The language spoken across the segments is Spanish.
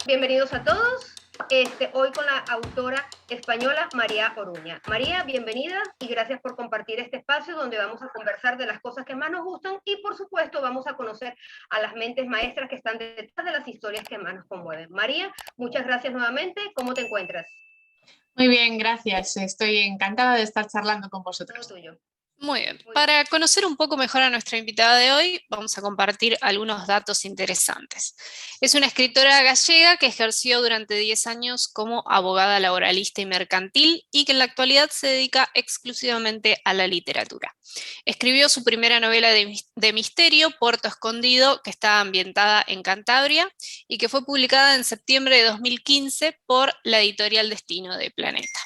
Bienvenidos a todos. Hoy con la autora española María Oruña. María, bienvenida y gracias por compartir este espacio donde vamos a conversar de las cosas que más nos gustan y por supuesto vamos a conocer a las mentes maestras que están detrás de las historias que más nos conmueven. María, muchas gracias nuevamente. ¿Cómo te encuentras? Muy bien, gracias. Estoy encantada de estar charlando con vosotros. Todo tuyo. Muy bien. Para conocer un poco mejor a nuestra invitada de hoy, vamos a compartir algunos datos interesantes. Es una escritora gallega que ejerció durante 10 años como abogada laboralista y mercantil y que en la actualidad se dedica exclusivamente a la literatura. Escribió su primera novela de misterio, Puerto Escondido, que está ambientada en Cantabria y que fue publicada en septiembre de 2015 por la editorial Destino de Planeta.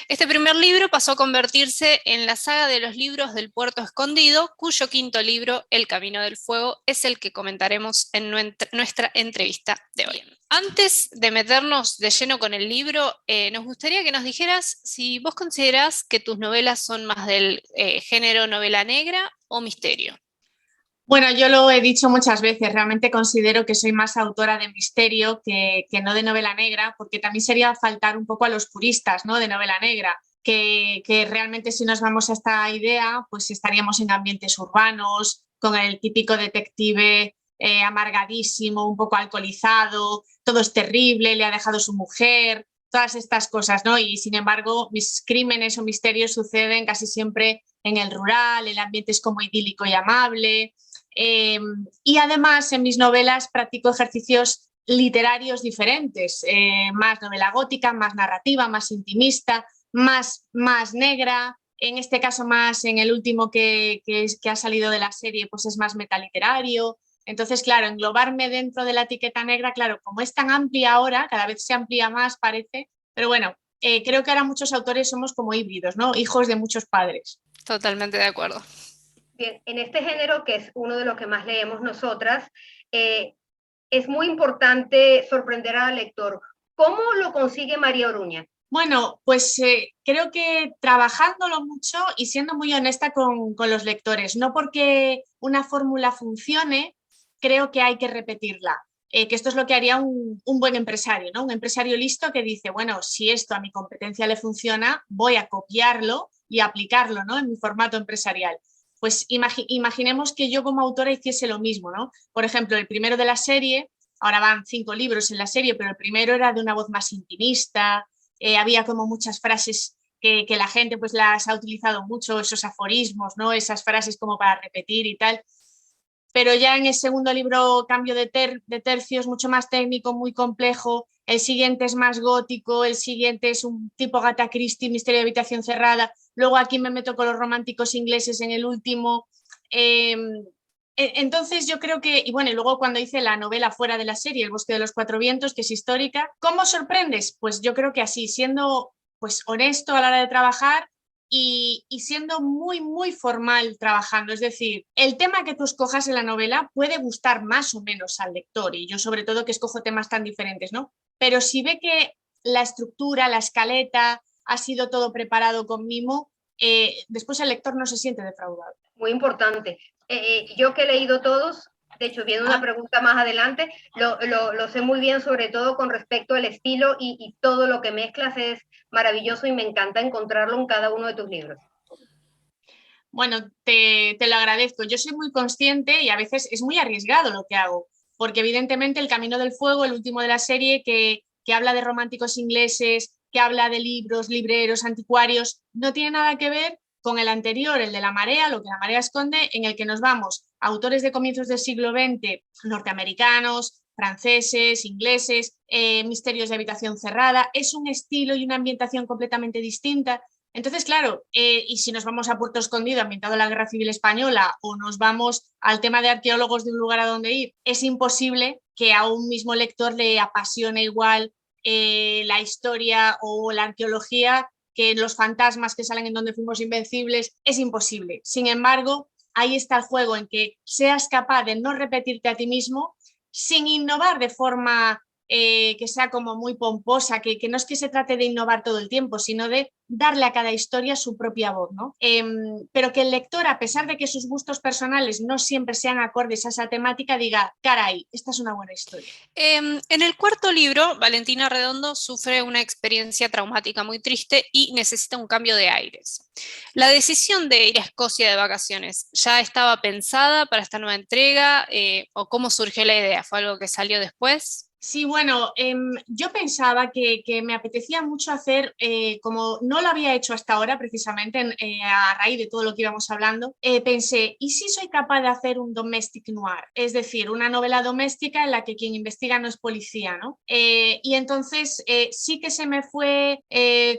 Este primer libro pasó a convertirse en la saga de los libros del Puerto Escondido, cuyo quinto libro, El Camino del Fuego, es el que comentaremos en nuestra entrevista de hoy. Antes de meternos de lleno con el libro, nos gustaría que nos dijeras si vos considerás que tus novelas son más del género novela negra o misterio. Bueno, yo lo he dicho muchas veces, realmente considero que soy más autora de misterio que no de novela negra, porque también sería faltar un poco a los puristas, ¿no?, de novela negra, que realmente si nos vamos a esta idea, pues estaríamos en ambientes urbanos, con el típico detective amargadísimo, un poco alcoholizado, todo es terrible, le ha dejado su mujer, todas estas cosas, ¿no? Y sin embargo, mis crímenes o misterios suceden casi siempre en el rural, el ambiente es como idílico y amable. Y además en mis novelas practico ejercicios literarios diferentes, más novela gótica, más narrativa, más intimista, más negra, en este caso más en el último que ha salido de la serie, pues es más metaliterario. Entonces, claro, englobarme dentro de la etiqueta negra, claro, como es tan amplia ahora, cada vez se amplía más, parece, pero bueno, creo que ahora muchos autores somos como híbridos, ¿no? Hijos de muchos padres. Totalmente de acuerdo. Bien, en este género, que es uno de los que más leemos nosotras, es muy importante sorprender al lector. ¿Cómo lo consigue María Oruña? Bueno, pues creo que trabajándolo mucho y siendo muy honesta con los lectores, no porque una fórmula funcione, creo que hay que repetirla. Que esto es lo que haría un buen empresario, ¿no? Un empresario listo que dice, bueno, si esto a mi competencia le funciona, voy a copiarlo y aplicarlo, ¿no?, en mi formato empresarial. Pues imaginemos que yo como autora hiciese lo mismo, ¿no? Por ejemplo, el primero de la serie, ahora van 5 libros en la serie, pero el primero era de una voz más intimista, había como muchas frases que la gente pues las ha utilizado mucho, esos aforismos, ¿no?, esas frases como para repetir y tal. Pero ya en el segundo libro cambio de tercios, mucho más técnico, muy complejo. El siguiente es más gótico, el siguiente es un tipo Agatha Christie, misterio de habitación cerrada. Luego aquí me meto con los románticos ingleses en el último. Entonces yo creo que, y bueno, y luego cuando hice la novela fuera de la serie, El bosque de los cuatro vientos, que es histórica, ¿cómo sorprendes? Pues yo creo que así, siendo pues honesto a la hora de trabajar y siendo muy formal trabajando. Es decir, el tema que tú escojas en la novela puede gustar más o menos al lector, y yo sobre todo que escojo temas tan diferentes, ¿no? Pero si ve que la estructura, la escaleta, ha sido todo preparado con mimo, después el lector no se siente defraudado. Muy importante. Yo que he leído todos, de hecho, viene una pregunta más adelante, lo sé muy bien, sobre todo con respecto al estilo y todo lo que mezclas es maravilloso y me encanta encontrarlo en cada uno de tus libros. Bueno, te lo agradezco. Yo soy muy consciente y a veces es muy arriesgado lo que hago, porque evidentemente El Camino del Fuego, el último de la serie, que habla de románticos ingleses, que habla de libros, libreros, anticuarios, no tiene nada que ver con el anterior, el de La Marea, lo que La Marea esconde, en el que nos vamos a autores de comienzos del siglo XX, norteamericanos, franceses, ingleses, misterios de habitación cerrada. Es un estilo y una ambientación completamente distinta. Entonces, claro, y si nos vamos a Puerto Escondido, ambientado en la Guerra Civil Española, o nos vamos al tema de arqueólogos de un lugar a donde ir, es imposible que a un mismo lector le apasione igual la historia o la arqueología que los fantasmas que salen en Donde fuimos invencibles. Es imposible. Sin embargo, ahí está el juego, en que seas capaz de no repetirte a ti mismo sin innovar de forma que sea como muy pomposa, que no es que se trate de innovar todo el tiempo, sino de darle a cada historia su propia voz, ¿no? Pero que el lector, a pesar de que sus gustos personales no siempre sean acordes a esa temática, diga, caray, esta es una buena historia. En el cuarto libro, Valentina Redondo sufre una experiencia traumática muy triste y necesita un cambio de aires. La decisión de ir a Escocia de vacaciones, ¿ya estaba pensada para esta nueva entrega? ¿O cómo surgió la idea? ¿Fue algo que salió después? Sí, bueno, yo pensaba que me apetecía mucho hacer, como no lo había hecho hasta ahora precisamente a raíz de todo lo que íbamos hablando, pensé, ¿y si soy capaz de hacer un domestic noir? Es decir, una novela doméstica en la que quien investiga no es policía, ¿no? Y entonces sí que se me fue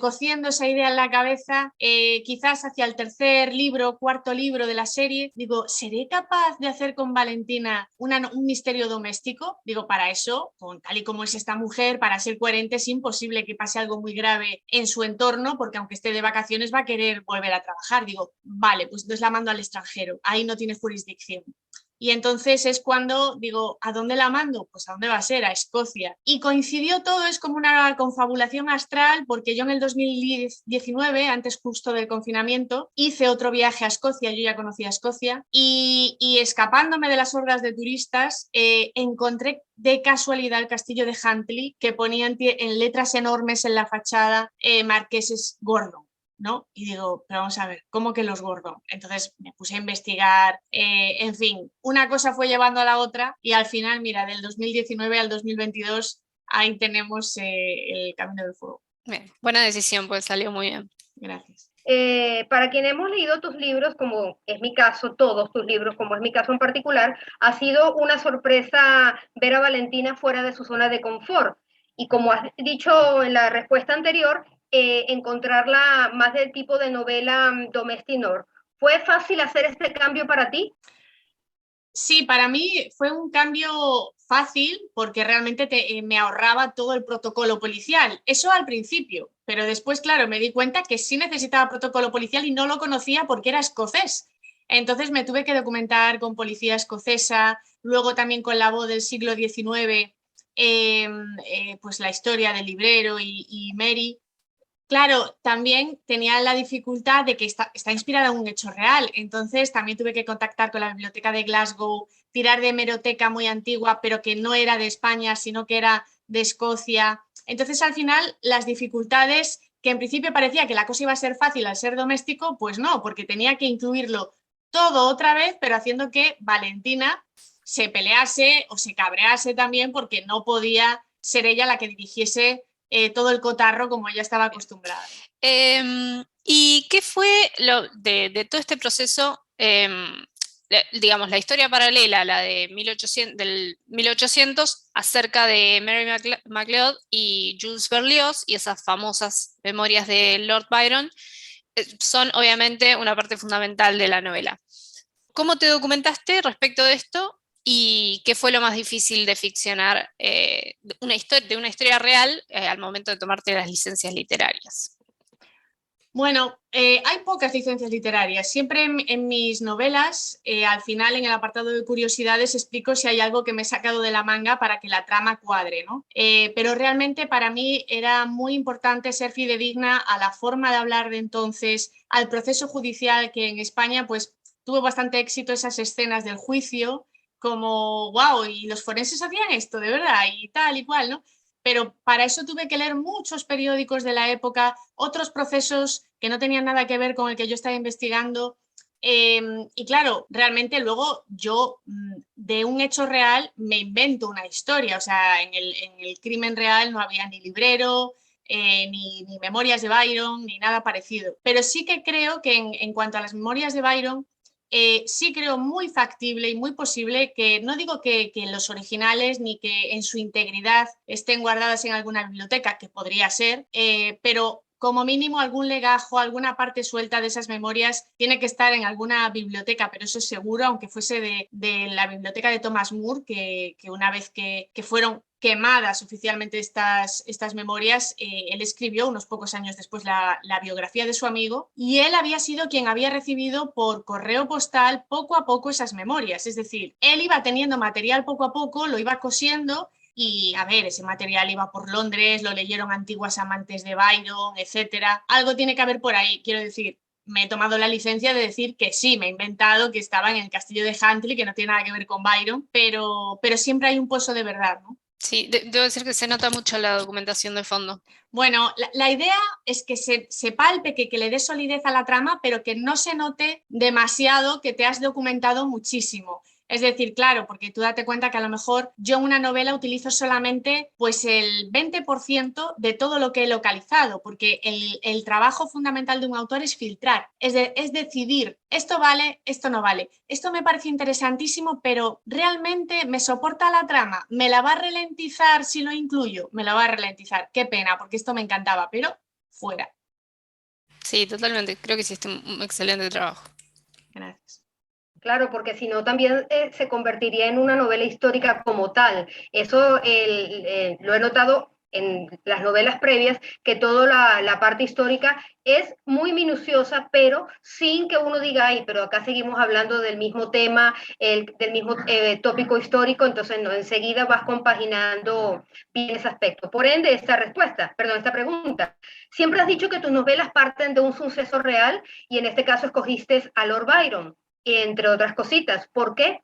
cociendo esa idea en la cabeza, quizás hacia el tercer libro, cuarto libro de la serie, digo, ¿seré capaz de hacer con Valentina un misterio doméstico? Digo, para eso, tal y como es esta mujer, para ser coherente es imposible que pase algo muy grave en su entorno, porque aunque esté de vacaciones va a querer volver a trabajar. Digo, vale, pues entonces la mando al extranjero, ahí no tiene jurisdicción. Y entonces es cuando digo, ¿a dónde la mando? Pues ¿a dónde va a ser? A Escocia. Y coincidió todo, es como una confabulación astral, porque yo en el 2019, antes justo del confinamiento, hice otro viaje a Escocia, yo ya conocía Escocia, y escapándome de las hordas de turistas, encontré de casualidad el castillo de Huntly, que ponían en letras enormes en la fachada Marqueses Gordon, ¿no? Y digo, pero vamos a ver, ¿cómo que los Gordon? Entonces me puse a investigar, en fin, una cosa fue llevando a la otra y al final, mira, del 2019 al 2022, ahí tenemos el Camino del Fuego. Bien, buena decisión, pues salió muy bien. Gracias. Para quien hemos leído tus libros, como es mi caso, todos tus libros, como es mi caso en particular, ha sido una sorpresa ver a Valentina fuera de su zona de confort. Y como has dicho en la respuesta anterior, encontrarla más del tipo de novela domestic noir. ¿Fue fácil hacer este cambio para ti? Sí, para mí fue un cambio fácil porque realmente me ahorraba todo el protocolo policial. Eso al principio, pero después, claro, me di cuenta que sí necesitaba protocolo policial y no lo conocía porque era escocés. Entonces me tuve que documentar con policía escocesa, luego también con la voz del siglo XIX, pues la historia del librero y Mary. Claro, también tenía la dificultad de que está inspirada en un hecho real, entonces también tuve que contactar con la biblioteca de Glasgow, tirar de hemeroteca muy antigua, pero que no era de España, sino que era de Escocia. Entonces, al final, las dificultades, que en principio parecía que la cosa iba a ser fácil al ser doméstico, pues no, porque tenía que incluirlo todo otra vez, pero haciendo que Valentina se pelease o se cabrease también, porque no podía ser ella la que dirigiese todo el cotarro como ella estaba acostumbrada. ¿Y qué fue de todo este proceso? Digamos, la historia paralela, la de 1800, del 1800, acerca de Mary MacLeod y Jules Berlioz y esas famosas memorias de Lord Byron, son obviamente una parte fundamental de la novela. ¿Cómo te documentaste respecto de esto? ¿Y qué fue lo más difícil de ficcionar de una historia real al momento de tomarte las licencias literarias? Bueno, hay pocas licencias literarias. Siempre en mis novelas, al final en el apartado de curiosidades explico si hay algo que me he sacado de la manga para que la trama cuadre, ¿no? Pero realmente para mí era muy importante ser fidedigna a la forma de hablar de entonces, al proceso judicial, que en España pues tuvo bastante éxito esas escenas del juicio, como, wow, y los forenses hacían esto, de verdad, y tal y cual, ¿no? Pero para eso tuve que leer muchos periódicos de la época, otros procesos que no tenían nada que ver con el que yo estaba investigando. Y claro, realmente luego yo de un hecho real me invento una historia. O sea, en el crimen real no había ni librero, ni memorias de Byron, ni nada parecido. Pero sí que creo que en cuanto a las memorias de Byron, sí creo muy factible y muy posible que, no digo que los originales ni que en su integridad estén guardadas en alguna biblioteca, que podría ser, pero como mínimo algún legajo, alguna parte suelta de esas memorias tiene que estar en alguna biblioteca, pero eso es seguro, aunque fuese de la biblioteca de Thomas More, que una vez que fueron quemadas oficialmente estas memorias, él escribió unos pocos años después la biografía de su amigo y él había sido quien había recibido por correo postal poco a poco esas memorias, es decir, él iba teniendo material poco a poco, lo iba cosiendo Y a ver, ese material iba por Londres, lo leyeron antiguas amantes de Byron, etcétera. Algo tiene que haber por ahí, quiero decir. Me he tomado la licencia de decir que sí, me he inventado que estaba en el castillo de Huntly, que no tiene nada que ver con Byron, pero siempre hay un pozo de verdad, ¿no? Sí, debo decir que se nota mucho la documentación de fondo. Bueno, la idea es que se palpe, que le dé solidez a la trama, pero que no se note demasiado que te has documentado muchísimo. Es decir, claro, porque tú date cuenta que a lo mejor yo en una novela utilizo solamente pues el 20% de todo lo que he localizado, porque el trabajo fundamental de un autor es filtrar, es decidir, esto vale, esto no vale. Esto me parece interesantísimo, pero realmente me soporta la trama, me la va a ralentizar si lo incluyo, me la va a ralentizar. Qué pena, porque esto me encantaba, pero fuera. Sí, totalmente. Creo que hiciste un excelente trabajo. Gracias. Claro, porque si no también se convertiría en una novela histórica como tal. Eso lo he notado en las novelas previas, que toda la parte histórica es muy minuciosa, pero sin que uno diga, ay, pero acá seguimos hablando del mismo tema, del mismo tópico histórico, entonces no, enseguida vas compaginando bien ese aspecto. Por ende, esta pregunta, siempre has dicho que tus novelas parten de un suceso real y en este caso escogiste a Lord Byron, entre otras cositas. ¿Por qué?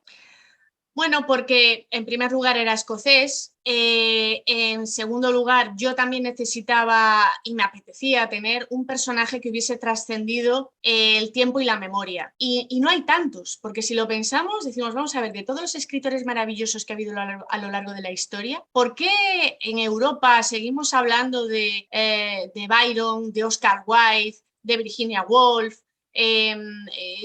Bueno, porque en primer lugar era escocés, en segundo lugar yo también necesitaba y me apetecía tener un personaje que hubiese trascendido el tiempo y la memoria. Y no hay tantos, porque si lo pensamos, decimos, vamos a ver, de todos los escritores maravillosos que ha habido a lo largo de la historia, ¿por qué en Europa seguimos hablando de Byron, de Oscar Wilde, de Virginia Woolf,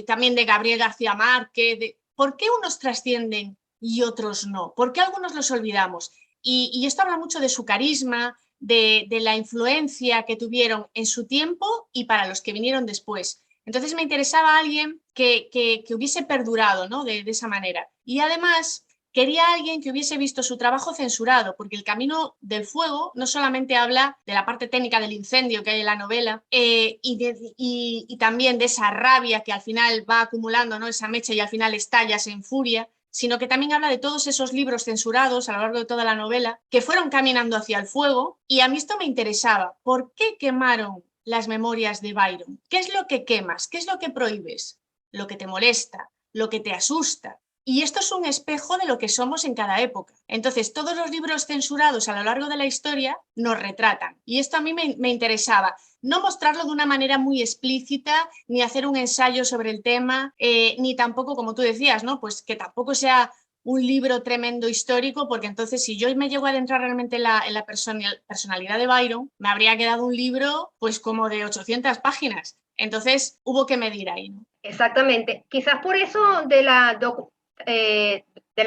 también de Gabriel García Márquez? ¿Por qué unos trascienden y otros no? ¿Por qué algunos los olvidamos? Y esto habla mucho de su carisma, de la influencia que tuvieron en su tiempo y para los que vinieron después. Entonces me interesaba alguien que hubiese perdurado, ¿no? de esa manera. Y además quería alguien que hubiese visto su trabajo censurado, porque El Camino del Fuego no solamente habla de la parte técnica del incendio que hay en la novela y también de esa rabia que al final va acumulando, ¿no? Esa mecha y al final estalla, se enfuria, sino que también habla de todos esos libros censurados a lo largo de toda la novela que fueron caminando hacia el fuego. Y a mí esto me interesaba. ¿Por qué quemaron las memorias de Byron? ¿Qué es lo que quemas? ¿Qué es lo que prohíbes? Lo que te molesta, lo que te asusta. Y esto es un espejo de lo que somos en cada época. Entonces, todos los libros censurados a lo largo de la historia nos retratan. Y esto a mí me interesaba. No mostrarlo de una manera muy explícita, ni hacer un ensayo sobre el tema, ni tampoco, como tú decías, ¿no? Pues que tampoco sea un libro tremendo histórico, porque entonces si yo me llego a adentrar realmente en la personalidad de Byron, me habría quedado un libro pues como de 800 páginas. Entonces hubo que medir ahí, ¿no? Exactamente. Quizás por eso de la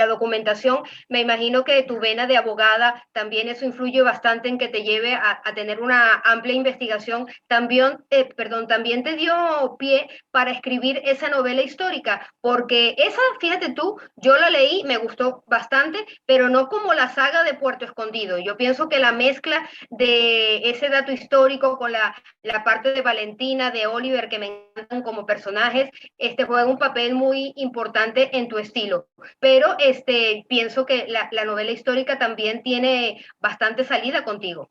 documentación, me imagino que tu vena de abogada también eso influye bastante en que te lleve a tener una amplia investigación. También te dio pie para escribir esa novela histórica, porque esa, fíjate tú, yo la leí, me gustó bastante, pero no como la saga de Puerto Escondido. Yo pienso que la mezcla de ese dato histórico con la parte de Valentina, de Oliver, que me encantan como personajes, juega un papel muy importante en tu estilo. Pero pienso que la novela histórica también tiene bastante salida contigo.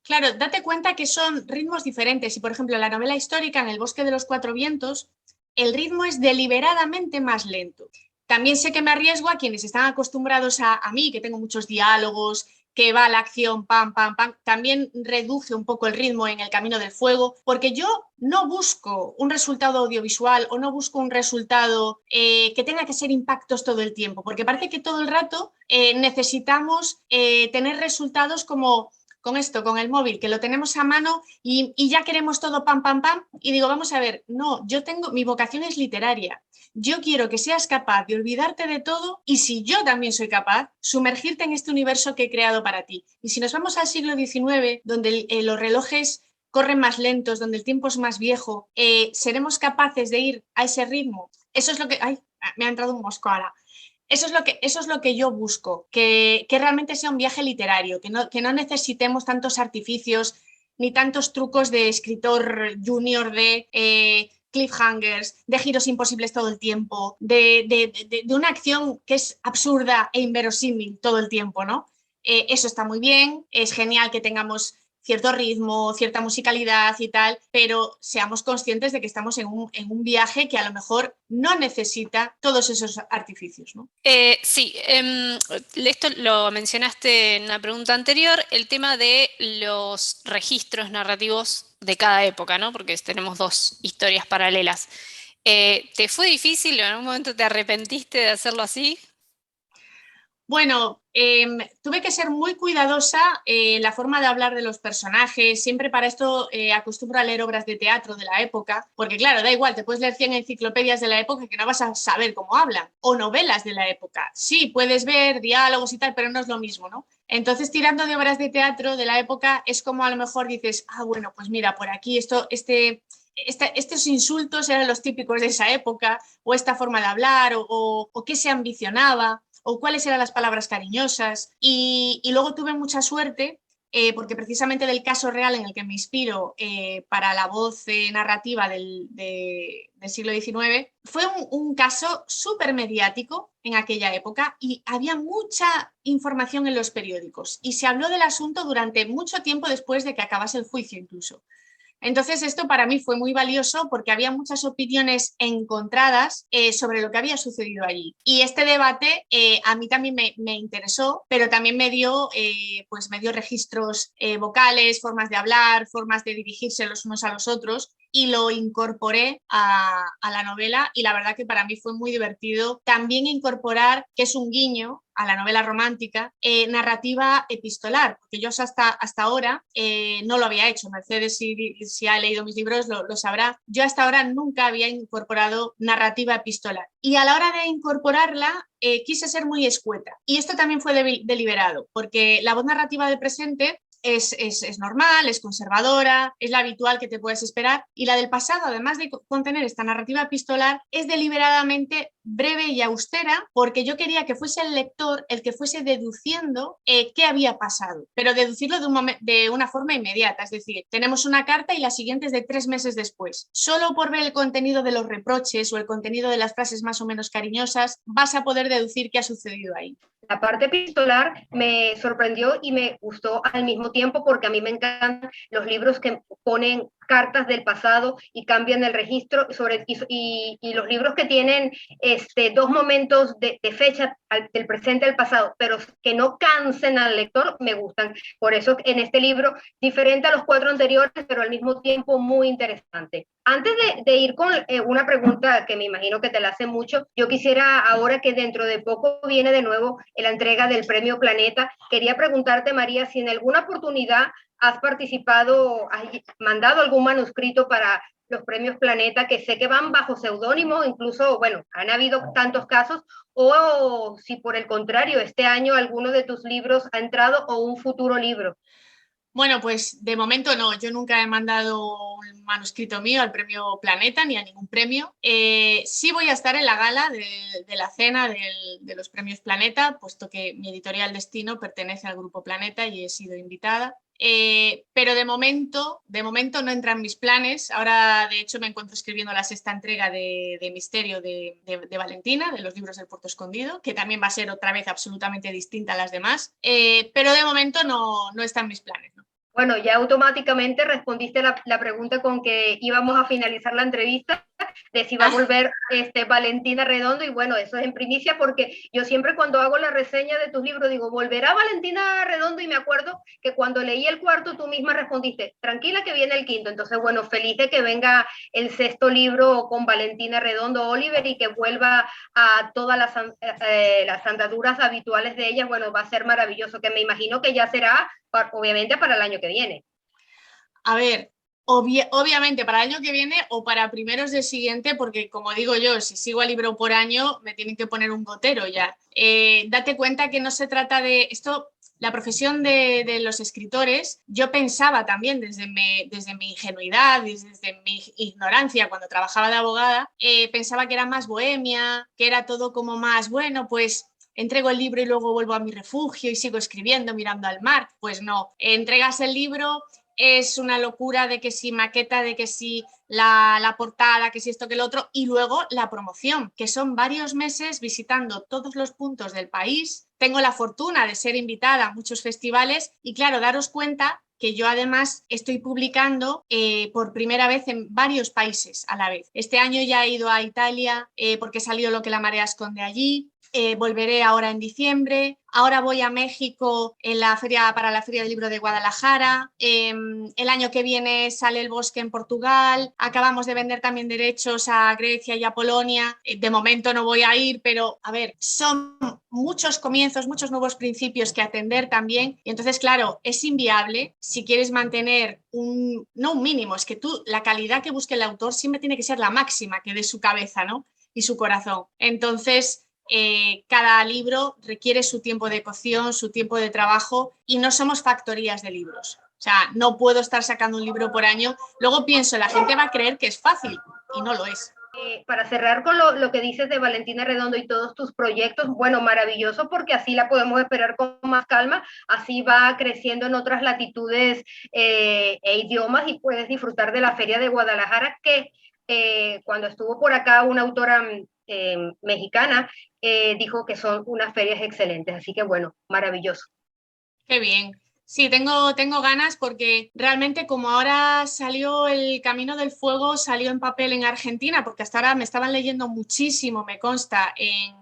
Claro, date cuenta que son ritmos diferentes. Y, por ejemplo, en la novela histórica, en El bosque de los cuatro vientos, el ritmo es deliberadamente más lento. También sé que me arriesgo a quienes están acostumbrados a mí, que tengo muchos diálogos, que va la acción, pam, pam, pam, también reduje un poco el ritmo en El Camino del Fuego, porque yo no busco un resultado audiovisual o no busco un resultado que tenga que ser impactos todo el tiempo, porque parece que todo el rato necesitamos tener resultados como con esto, con el móvil, que lo tenemos a mano y ya queremos todo pam, pam, pam. Y digo, vamos a ver, no, mi vocación es literaria. Yo quiero que seas capaz de olvidarte de todo y si yo también soy capaz, sumergirte en este universo que he creado para ti. Y si nos vamos al siglo XIX, donde los relojes corren más lentos, donde el tiempo es más viejo, seremos capaces de ir a ese ritmo. Eso es lo que... ¡Ay! Me ha entrado un mosco ahora. Eso es lo que yo busco, que realmente sea un viaje literario, que no necesitemos tantos artificios ni tantos trucos de escritor junior, de cliffhangers, de giros imposibles todo el tiempo, de una acción que es absurda e inverosímil todo el tiempo, ¿no? eso está muy bien, es genial que tengamos cierto ritmo, cierta musicalidad y tal, pero seamos conscientes de que estamos en un viaje que a lo mejor no necesita todos esos artificios, ¿no? Sí, esto lo mencionaste en una pregunta anterior, el tema de los registros narrativos de cada época, ¿no? Porque tenemos dos historias paralelas. ¿Te fue difícil o en algún momento te arrepentiste de hacerlo así? Bueno, tuve que ser muy cuidadosa la forma de hablar de los personajes. Siempre para esto acostumbro a leer obras de teatro de la época, porque claro, da igual, te puedes leer 100 enciclopedias de la época que no vas a saber cómo hablan, o novelas de la época. Sí, puedes ver diálogos y tal, pero no es lo mismo, ¿no? Entonces, tirando de obras de teatro de la época, es como a lo mejor dices, ah, bueno, pues mira, por aquí estos insultos eran los típicos de esa época, o esta forma de hablar, o qué se ambicionaba, o cuáles eran las palabras cariñosas. Y luego tuve mucha suerte porque precisamente del caso real en el que me inspiro para la voz narrativa del siglo XIX, fue un caso súper mediático en aquella época y había mucha información en los periódicos y se habló del asunto durante mucho tiempo después de que acabase el juicio incluso. Entonces, esto para mí fue muy valioso porque había muchas opiniones encontradas sobre lo que había sucedido allí. Y este debate a mí también me interesó, pero también pues me dio registros vocales, formas de hablar, formas de dirigirse los unos a los otros y lo incorporé a la novela y la verdad que para mí fue muy divertido también incorporar, que es un guiño a la novela romántica, narrativa epistolar, porque yo hasta ahora no lo había hecho. Mercedes, si ha leído mis libros, lo sabrá. Yo hasta ahora nunca había incorporado narrativa epistolar. Y a la hora de incorporarla, quise ser muy escueta. Y esto también fue deliberado, porque la voz narrativa del presente es normal, es conservadora, es la habitual que te puedes esperar, y la del pasado, además de contener esta narrativa epistolar, es deliberadamente breve y austera porque yo quería que fuese el lector el que fuese deduciendo qué había pasado, pero deducirlo de una forma inmediata, es decir, tenemos una carta y la siguiente es de 3 meses después. Solo por ver el contenido de los reproches o el contenido de las frases más o menos cariñosas vas a poder deducir qué ha sucedido ahí. La parte epistolar me sorprendió y me gustó al mismo tiempo porque a mí me encantan los libros que ponen cartas del pasado y cambian el registro y los libros que tienen dos momentos de fecha del presente al pasado, pero que no cansen al lector, me gustan. Por eso en este libro, diferente a los 4 anteriores, pero al mismo tiempo muy interesante. Antes de ir con una pregunta que me imagino que te la hacen mucho, yo quisiera ahora que dentro de poco viene de nuevo la entrega del Premio Planeta, quería preguntarte, María, si en alguna oportunidad has participado, has mandado algún manuscrito para los Premios Planeta, que sé que van bajo seudónimo, incluso, bueno, han habido tantos casos, o si por el contrario, este año alguno de tus libros ha entrado o un futuro libro. Bueno, pues de momento no, yo nunca he mandado un manuscrito mío al Premio Planeta ni a ningún premio. Sí voy a estar en la gala de la cena de los Premios Planeta, puesto que mi editorial Destino pertenece al Grupo Planeta y he sido invitada. Pero de momento no entra en mis planes. Ahora, de hecho, me encuentro escribiendo la 6ª entrega de Misterio de Valentina, de los libros del Puerto Escondido, que también va a ser otra vez absolutamente distinta a las demás. Pero de momento no está en mis planes, ¿no? Bueno, ya automáticamente respondiste la pregunta con que íbamos a finalizar la entrevista, de si va a volver Valentina Redondo, y bueno, eso es en primicia porque yo siempre cuando hago la reseña de tus libros digo, ¿volverá Valentina Redondo? Y me acuerdo que cuando leí el 4 tú misma respondiste, tranquila que viene el 5º, entonces bueno, feliz de que venga el 6º libro con Valentina Redondo Oliver y que vuelva a todas las andaduras habituales de ella, bueno, va a ser maravilloso, que me imagino que ya será obviamente para el año que viene. A ver, obviamente para el año que viene o para primeros del siguiente, porque como digo yo, si sigo al libro por año, me tienen que poner un gotero ya. Date cuenta que no se trata de esto. La profesión de los escritores, yo pensaba también desde mi ingenuidad, desde mi ignorancia cuando trabajaba de abogada, pensaba que era más bohemia, que era todo como más, bueno, pues entrego el libro y luego vuelvo a mi refugio y sigo escribiendo mirando al mar. Pues no, entregas el libro, es una locura de que si maqueta, de que si la portada, que si esto que lo otro, y luego la promoción, que son varios meses visitando todos los puntos del país. Tengo la fortuna de ser invitada a muchos festivales y claro, daros cuenta que yo además estoy publicando por primera vez en varios países a la vez. Este año ya he ido a Italia porque salió Lo que la marea esconde allí. Volveré ahora en diciembre. Ahora voy a México para la Feria del Libro de Guadalajara. El año que viene sale El bosque en Portugal. Acabamos de vender también derechos a Grecia y a Polonia. De momento no voy a ir, pero a ver, son muchos comienzos, muchos nuevos principios que atender también. Y entonces, claro, es inviable si quieres mantener no un mínimo, es que la calidad que busque el autor siempre tiene que ser la máxima que dé su cabeza, ¿no? Y su corazón. Entonces, cada libro requiere su tiempo de cocción, su tiempo de trabajo y no somos factorías de libros. O sea, no puedo estar sacando un libro por año. Luego pienso, la gente va a creer que es fácil y no lo es. Para cerrar con lo que dices de Valentina Redondo y todos tus proyectos, bueno, maravilloso porque así la podemos esperar con más calma, así va creciendo en otras latitudes e idiomas y puedes disfrutar de la Feria de Guadalajara que cuando estuvo por acá una autora mexicana dijo que son unas ferias excelentes, así que bueno, maravilloso. Qué bien. Sí, tengo ganas porque realmente como ahora salió El Camino del Fuego, salió en papel en Argentina, porque hasta ahora me estaban leyendo muchísimo, me consta, en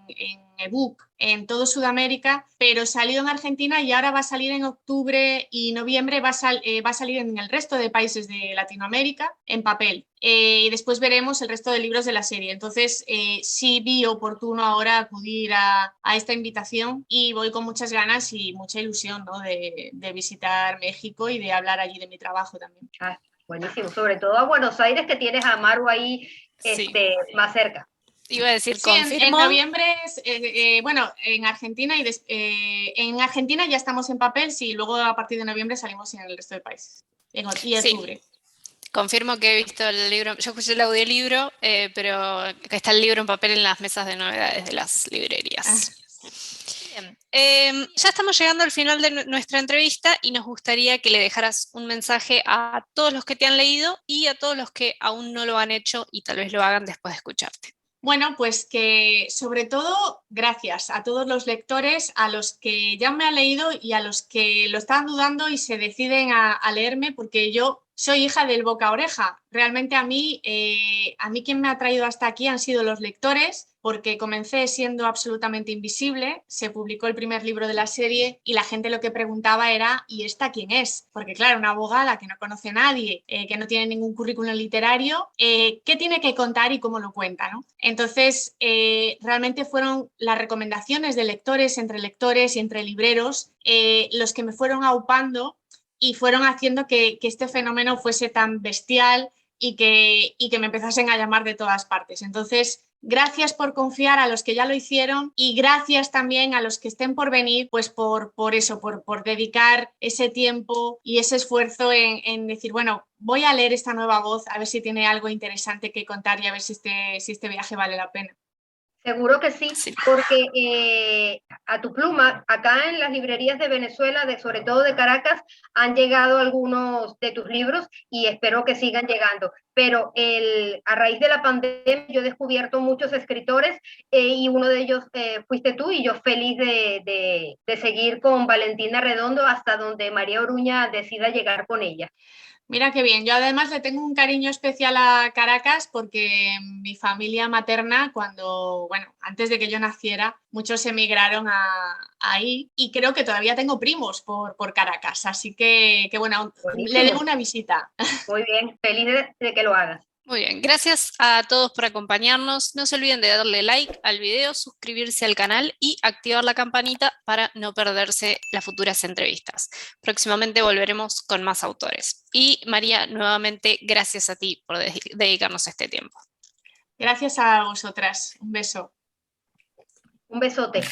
ebook en todo Sudamérica, pero salió en Argentina y ahora va a salir en octubre y noviembre, va a salir en el resto de países de Latinoamérica en papel. Y después veremos el resto de libros de la serie. Entonces, sí vi oportuno ahora acudir a esta invitación y voy con muchas ganas y mucha ilusión, ¿no? de visitar México y de hablar allí de mi trabajo también. Ah, buenísimo, sobre todo a Buenos Aires que tienes a Maru ahí Sí. Más cerca. Iba a decir, Sí, confirmo. en noviembre, bueno, en Argentina en Argentina ya estamos en papel, sí, luego a partir de noviembre salimos en el resto del país. Y octubre. Sí, confirmo que he visto el libro, yo escuché el audiolibro, pero que está el libro en papel en las mesas de novedades de las librerías. Bien. Ya estamos llegando al final de nuestra entrevista y nos gustaría que le dejaras un mensaje a todos los que te han leído y a todos los que aún no lo han hecho y tal vez lo hagan después de escucharte. Bueno, pues que sobre todo gracias a todos los lectores, a los que ya me han leído y a los que lo están dudando y se deciden a leerme, porque yo soy hija del boca a oreja. Realmente a mí quien me ha traído hasta aquí han sido los lectores, porque comencé siendo absolutamente invisible, se publicó el primer libro de la serie y la gente lo que preguntaba era ¿y esta quién es? Porque claro, una abogada que no conoce a nadie, que no tiene ningún currículum literario, ¿qué tiene que contar y cómo lo cuenta, ¿no? Entonces, realmente fueron las recomendaciones de lectores y entre libreros los que me fueron aupando y fueron haciendo que este fenómeno fuese tan bestial y que me empezasen a llamar de todas partes. Entonces, gracias por confiar a los que ya lo hicieron y gracias también a los que estén por venir, pues por dedicar ese tiempo y ese esfuerzo en decir, bueno, voy a leer esta nueva voz, a ver si tiene algo interesante que contar y a ver si este viaje vale la pena. Seguro que sí, porque a tu pluma, acá en las librerías de Venezuela, sobre todo de Caracas, han llegado algunos de tus libros y espero que sigan llegando. Pero a raíz de la pandemia yo he descubierto muchos escritores y uno de ellos fuiste tú y yo feliz de seguir con Valentina Redondo hasta donde María Oruña decida llegar con ella. Mira qué bien, yo además le tengo un cariño especial a Caracas porque mi familia materna, antes de que yo naciera, muchos emigraron ahí y creo que todavía tengo primos por Caracas, así que bueno, Buenísimo. Le debo una visita. Muy bien, feliz de que lo hagas. Muy bien, gracias a todos por acompañarnos. No se olviden de darle like al video, suscribirse al canal y activar la campanita para no perderse las futuras entrevistas. Próximamente volveremos con más autores. Y María, nuevamente, gracias a ti por dedicarnos este tiempo. Gracias a vosotras. Un beso. Un besote.